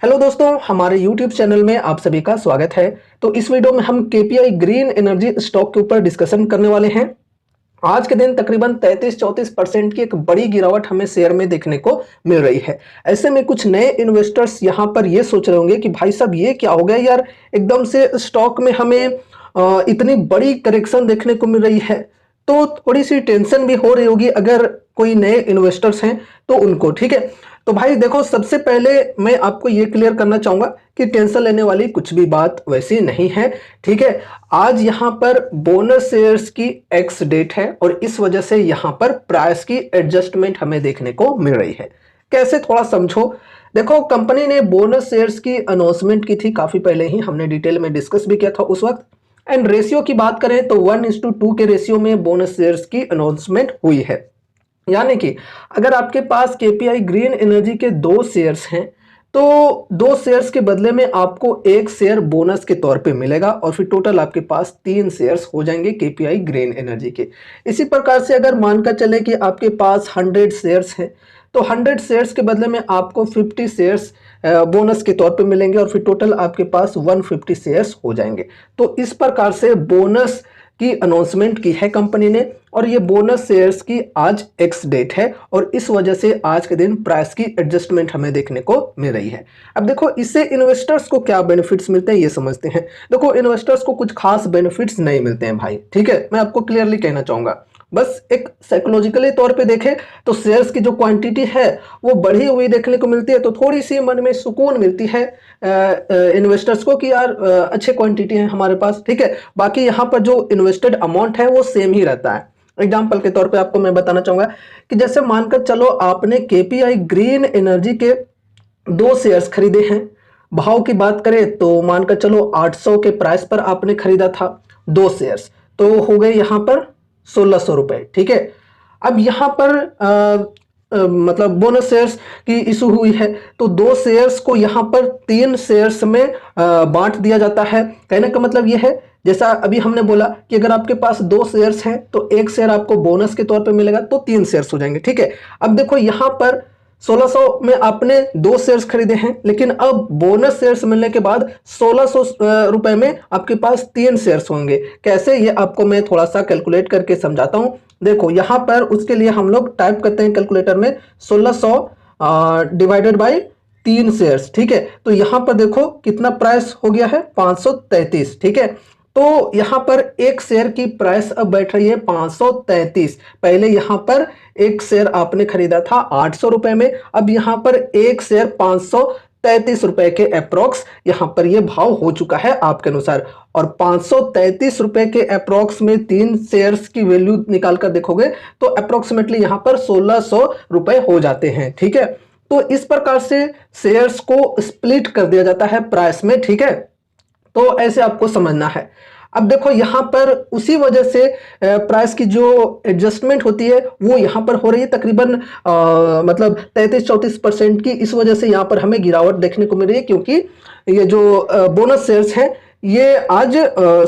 Hello दोस्तों, हमारे YouTube channel में आप सभी का स्वागत है। तो इस वीडियो में हम केपीआई ग्रीन एनर्जी स्टॉक के ऊपर डिस्कशन करने वाले हैं। आज के दिन तकरीबन 33-34% की एक बड़ी गिरावट हमें शेयर में देखने को मिल रही है। ऐसे में कुछ नए इन्वेस्टर्स यहाँ पर ये सोच रहे होंगे कि भाई साहब ये क्या हो गया यार, एकदम से स्टॉक में हमें इतनी बड़ी करेक्शन देखने को मिल रही है। तो थोड़ी सी टेंशन भी हो रही होगी अगर कोई नए इन्वेस्टर्स हैं तो उनको। ठीक है, तो भाई देखो, सबसे पहले मैं आपको ये क्लियर करना चाहूंगा कि टेंशन लेने वाली कुछ भी बात वैसी नहीं है। ठीक है, आज यहाँ पर बोनस शेयर्स की एक्स डेट है और इस वजह से यहाँ पर प्राइस की एडजस्टमेंट हमें देखने को मिल रही है। कैसे, थोड़ा समझो। देखो, कंपनी ने बोनस शेयर्स की अनाउंसमेंट की थी काफी पहले ही, हमने डिटेल में डिस्कस भी किया था उस वक्त। एंड रेशियो की बात करें तो 1:2 के रेशियो में बोनस शेयर्स की अनाउंसमेंट हुई है। यानी कि अगर आपके पास केपीआई ग्रीन एनर्जी के 2 शेयर्स हैं तो 2 शेयर्स के बदले में आपको 1 शेयर बोनस के तौर पे मिलेगा और फिर टोटल आपके पास 3 शेयर्स हो जाएंगे केपीआई ग्रीन एनर्जी के। इसी प्रकार से अगर मानकर चले कि आपके पास 100 शेयर्स हैं तो 100 शेयर्स के बदले में आपको 50 शेयर्स बोनस के तौर पे मिलेंगे और फिर टोटल आपके पास 150 शेयर्स हो जाएंगे। तो इस प्रकार से बोनस की अनाउंसमेंट की है कंपनी ने और ये बोनस शेयर्स की आज एक्स डेट है और इस वजह से आज के दिन प्राइस की एडजस्टमेंट हमें देखने को मिल रही है। अब देखो, इससे इन्वेस्टर्स को क्या बेनिफिट्स मिलते हैं ये समझते हैं। देखो, इन्वेस्टर्स को कुछ खास बेनिफिट्स नहीं मिलते हैं भाई। ठीक है, मैं आपको क्लियरली कहना चाहूंगा। बस एक साइकोलॉजिकली तौर पे देखें तो शेयर्स की जो क्वांटिटी है वो बढ़ी हुई देखने को मिलती है, तो थोड़ी सी मन में सुकून मिलती है इन्वेस्टर्स को कि यार अच्छे क्वांटिटी है हमारे पास। ठीक है, बाकी यहाँ पर जो इन्वेस्टेड अमाउंट है वो सेम ही रहता है। एग्जाम्पल के तौर पे आपको मैं बताना चाहूंगा कि जैसे मानकर चलो आपने केपीआई ग्रीन एनर्जी के 2 शेयर्स खरीदे हैं। भाव की बात करें तो मानकर चलो 800 के प्राइस पर आपने खरीदा था 2 शेयर्स, तो हो गए यहाँ पर 1600 रुपए। ठीक है, अब यहाँ पर मतलब बोनस शेयर्स की इशू हुई है तो 2 शेयर्स को यहाँ पर 3 शेयर्स में बांट दिया जाता है। कहने का मतलब यह है, जैसा अभी हमने बोला कि अगर आपके पास 2 शेयर्स हैं तो 1 शेयर आपको बोनस के तौर पे मिलेगा तो 3 शेयर्स हो जाएंगे। ठीक है, अब देखो यहाँ पर 1600 में आपने 2 शेयर्स खरीदे हैं, लेकिन अब बोनस शेयर्स मिलने के बाद 1600 रुपए में आपके पास 3 शेयर्स होंगे। कैसे, ये आपको मैं थोड़ा सा कैलकुलेट करके समझाता हूं। देखो यहाँ पर उसके लिए हम लोग टाइप करते हैं कैलकुलेटर में 1600 डिवाइडेड बाई 3 शेयर्स। ठीक है, तो यहाँ पर देखो कितना प्राइस हो गया है, 533। ठीक है, तो यहां पर 1 शेयर की प्राइस अब बैठ रही है 533। पहले यहां पर 1 शेयर आपने खरीदा था 800 रुपए में, अब यहां पर 1 शेयर 533 रुपए के अप्रोक्स यहां पर ये भाव हो चुका है आपके अनुसार। और 533 रुपए के अप्रोक्स में 3 शेयर्स की वैल्यू निकाल कर देखोगे तो अप्रोक्सीमेटली यहां पर 1600 रुपए हो जाते हैं। ठीक है, तो इस प्रकार से शेयर्स को स्प्लिट कर दिया जाता है प्राइस में। ठीक है, तो ऐसे आपको समझना है। अब देखो यहाँ पर उसी वजह से प्राइस की जो एडजस्टमेंट होती है वो यहाँ पर हो रही है तकरीबन मतलब 33-34% की। इस वजह से यहाँ पर हमें गिरावट देखने को मिल रही है क्योंकि ये जो बोनस शेयर्स हैं ये आज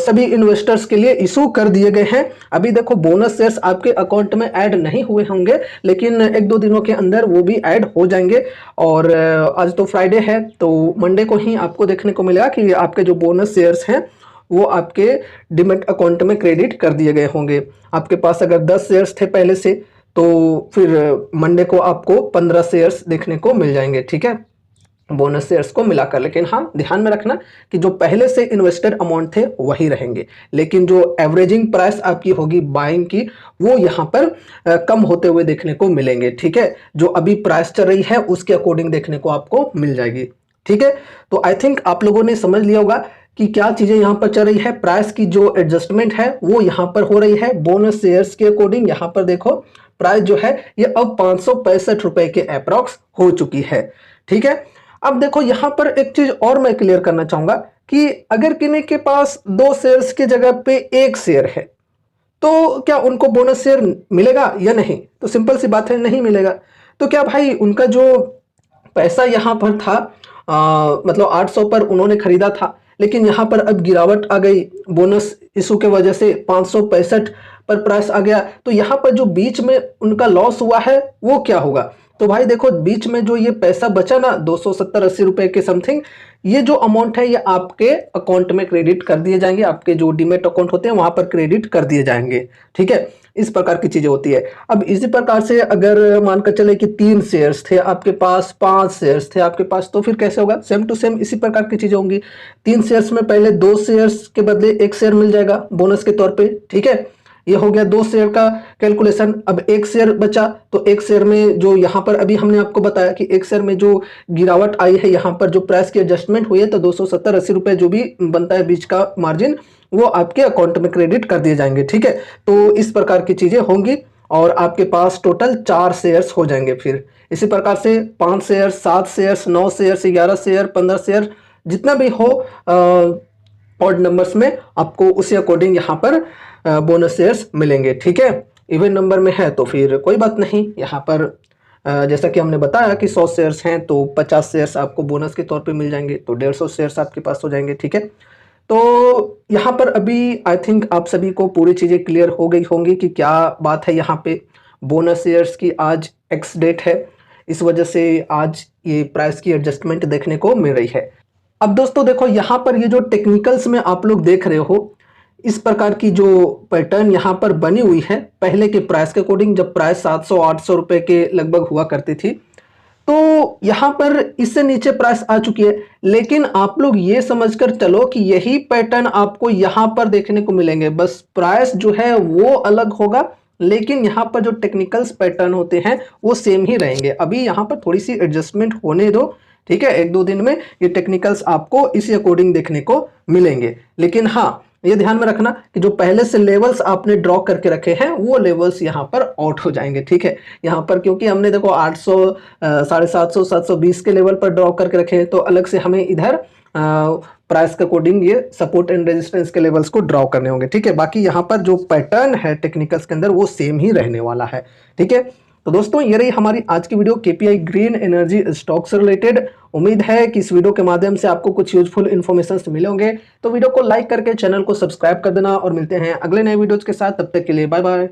सभी इन्वेस्टर्स के लिए इशू कर दिए गए हैं। अभी देखो, बोनस शेयर्स आपके अकाउंट में ऐड नहीं हुए होंगे लेकिन 1-2 दिनों के अंदर वो भी ऐड हो जाएंगे। और आज तो फ्राइडे है तो मंडे को ही आपको देखने को मिलेगा कि आपके जो बोनस शेयर्स हैं वो आपके डिमैट अकाउंट में क्रेडिट कर दिए गए होंगे। आपके पास अगर 10 शेयर्स थे पहले से तो फिर मंडे को आपको 15 शेयर्स देखने को मिल जाएंगे। ठीक है, बोनस शेयर्स को मिलाकर। लेकिन हाँ, ध्यान में रखना कि जो पहले से इन्वेस्टेड अमाउंट थे वही रहेंगे, लेकिन जो एवरेजिंग प्राइस आपकी होगी बाइंग की वो यहाँ पर कम होते हुए देखने को मिलेंगे। ठीक है, जो अभी प्राइस चल रही है उसके अकॉर्डिंग देखने को आपको मिल जाएगी। ठीक है, तो आई थिंक आप लोगों ने समझ लिया होगा कि क्या चीजें यहाँ पर चल रही है। प्राइस की जो एडजस्टमेंट है वो यहाँ पर हो रही है बोनस शेयर्स के अकॉर्डिंग। यहाँ पर देखो प्राइस जो है ये अब 565 रुपए के अप्रॉक्स हो चुकी है। ठीक है, अब देखो यहाँ पर एक चीज और मैं क्लियर करना चाहूंगा कि अगर किसी के पास 2 शेयर्स की जगह पे 1 शेयर है तो क्या उनको बोनस शेयर मिलेगा या नहीं? तो सिंपल सी बात है, नहीं मिलेगा। तो क्या भाई उनका जो पैसा यहाँ पर था मतलब 800 पर उन्होंने खरीदा था, लेकिन यहाँ पर अब गिरावट आ गई बोनस इशू के वजह से 565 पर प्राइस आ गया, तो यहाँ पर जो बीच में उनका लॉस हुआ है वो क्या होगा? तो भाई देखो बीच में जो ये पैसा बचा ना 270-80 रुपए के समथिंग, ये जो अमाउंट है ये आपके अकाउंट में क्रेडिट कर दिए जाएंगे, आपके जो डीमेट अकाउंट होते हैं वहां पर क्रेडिट कर दिए जाएंगे। ठीक है, इस प्रकार की चीजें होती है। अब इसी प्रकार से अगर मानकर चले कि 3 शेयर्स थे आपके पास, 5 शेयर्स थे आपके पास, तो फिर कैसे होगा? सेम टू सेम इसी प्रकार की चीजें होंगी। 3 शेयर्स में पहले 2 शेयर्स के बदले 1 शेयर मिल जाएगा बोनस के तौर पे। ठीक है, ये हो गया 2 शेयर का कैलकुलेशन। अब 1 शेयर बचा, तो 1 शेयर में जो यहाँ पर अभी हमने आपको बताया कि 1 शेयर में जो गिरावट आई है, यहाँ पर जो प्राइस की एडजस्टमेंट हुई है, तो 270-80 रुपए जो भी बनता है बीच का मार्जिन, वो आपके अकाउंट में क्रेडिट कर दिए जाएंगे। ठीक है, तो इस प्रकार की चीजें होंगी और आपके पास टोटल 4 शेयर्स हो जाएंगे। फिर इसी प्रकार से 5 share, 7 shares, 9 shares, 11 share, 15 share, जितना भी हो ऑड नंबर्स में आपको उसी अकॉर्डिंग यहाँ पर बोनस शेयर्स मिलेंगे। ठीक है, इवन नंबर में है तो फिर कोई बात नहीं। यहाँ पर जैसा कि हमने बताया कि 100 शेयर्स हैं तो 50 शेयर्स आपको बोनस के तौर पे मिल जाएंगे, तो 150 शेयर्स आपके पास हो जाएंगे। ठीक है, तो यहाँ पर अभी आई थिंक आप सभी को पूरी चीज़ें क्लियर हो गई होंगी कि क्या बात है यहाँ पे। बोनस शेयर्स की आज एक्स डेट है, इस वजह से आज ये प्राइस की एडजस्टमेंट देखने को मिल रही है। अब दोस्तों देखो यहाँ पर ये जो टेक्निकल्स में आप लोग देख रहे हो, इस प्रकार की जो पैटर्न यहाँ पर बनी हुई है पहले के प्राइस के अकॉर्डिंग, जब प्राइस 700-800 रुपए के लगभग हुआ करती थी, तो यहाँ पर इससे नीचे प्राइस आ चुकी है। लेकिन आप लोग ये समझकर चलो कि यही पैटर्न आपको यहाँ पर देखने को मिलेंगे, बस प्राइस जो है वो अलग होगा, लेकिन यहाँ पर जो टेक्निकल्स पैटर्न होते हैं वो सेम ही रहेंगे। अभी यहाँ पर थोड़ी सी एडजस्टमेंट होने दो। ठीक है, 1-2 दिन में ये टेक्निकल्स आपको इसी अकॉर्डिंग देखने को मिलेंगे। लेकिन हाँ, ये ध्यान में रखना कि जो पहले से लेवल्स आपने ड्रॉ करके रखे हैं वो लेवल्स यहाँ पर आउट हो जाएंगे। ठीक है, यहाँ पर क्योंकि हमने देखो 800, 750, 720 के लेवल पर ड्रॉ करके रखे हैं, तो अलग से हमें इधर प्राइस के अकॉर्डिंग ये सपोर्ट एंड रेजिस्टेंस के लेवल्स को ड्रॉ करने होंगे। ठीक है, बाकी यहाँ पर जो पैटर्न है टेक्निकल्स के अंदर वो सेम ही रहने वाला है। ठीक है, तो दोस्तों ये रही हमारी आज की video KPI green energy stock से रिलेटेड। उम्मीद है कि इस वीडियो के माध्यम से आपको कुछ यूजफुल इन्फॉर्मेशन मिले होंगे। तो वीडियो को लाइक करके चैनल को सब्सक्राइब कर देना और मिलते हैं अगले नए वीडियोज के साथ। तब तक के लिए बाय बाय।